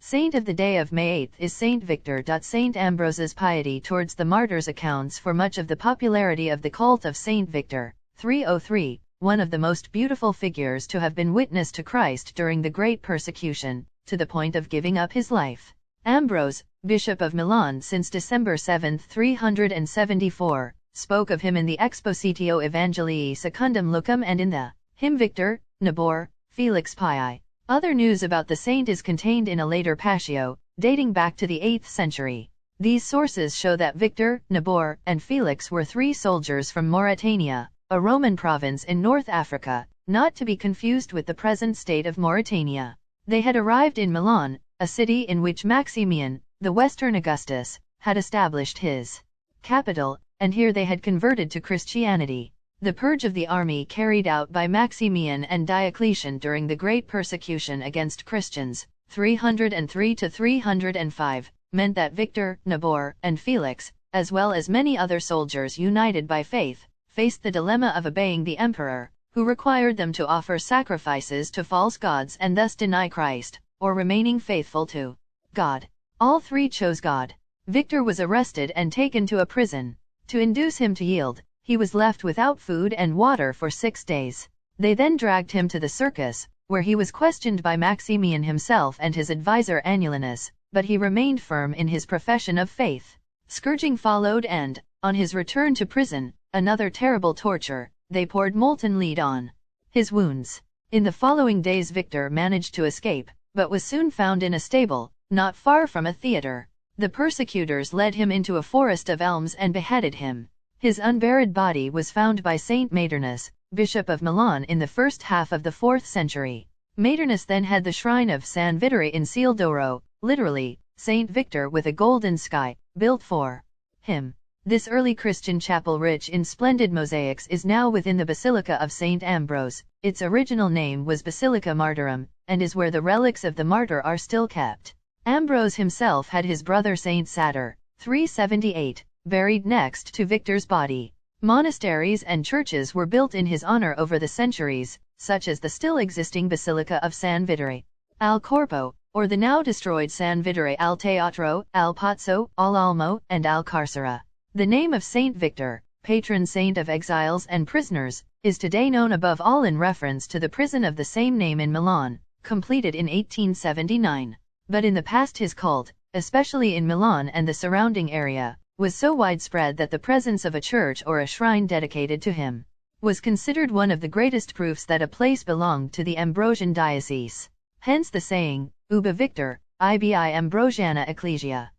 Saint of the day of May 8 is Saint Victor. Saint Ambrose's piety towards the martyrs accounts for much of the popularity of the cult of Saint Victor. 303, one of the most beautiful figures to have been witness to Christ during the great persecution, to the point of giving up his life. Ambrose, Bishop of Milan since December 7, 374, spoke of him in the Expositio Evangelii Secundum Lucum and in the hymn Victor, Nabor, Felix Pii. Other news about the saint is contained in a later Passio, dating back to the 8th century. These sources show that Victor, Nabor, and Felix were 3 soldiers from Mauritania, a Roman province in North Africa, not to be confused with the present state of Mauritania. They had arrived in Milan, a city in which Maximian, the Western Augustus, had established his capital, and here they had converted to Christianity. The purge of the army carried out by Maximian and Diocletian during the great persecution against Christians, 303–305, meant that Victor, Nabor, and Felix, as well as many other soldiers united by faith, faced the dilemma of obeying the emperor, who required them to offer sacrifices to false gods and thus deny Christ, or remaining faithful to God. All 3 chose God. Victor was arrested and taken to a prison. To induce him to yield, he was left without food and water for 6 days. They then dragged him to the circus, where he was questioned by Maximian himself and his advisor Annulinus, but he remained firm in his profession of faith. Scourging followed and, on his return to prison, another terrible torture, they poured molten lead on his wounds. In the following days Victor managed to escape, but was soon found in a stable, not far from a theater. The persecutors led him into a forest of elms and beheaded him. His unburied body was found by Saint Maternus, Bishop of Milan in the first half of the 4th century. Maternus then had the shrine of San Vittore in Ciel d'Oro, literally, Saint Victor with a golden sky, built for him. This early Christian chapel rich in splendid mosaics is now within the Basilica of Saint Ambrose. Its original name was Basilica Martyrum, and is where the relics of the martyr are still kept. Ambrose himself had his brother Saint Satyr, 378, buried next to Victor's body. Monasteries and churches were built in his honor over the centuries, such as the still existing Basilica of San Vittore al Corpo, or the now destroyed San Vittore al Teatro, al Pozzo, al Almo, and al Carcera. The name of Saint Victor, patron saint of exiles and prisoners, is today known above all in reference to the prison of the same name in Milan, completed in 1879. But in the past his cult, especially in Milan and the surrounding area, was so widespread that the presence of a church or a shrine dedicated to him was considered one of the greatest proofs that a place belonged to the Ambrosian diocese. Hence the saying, Ubi Victor, ibi Ambrosiana Ecclesia.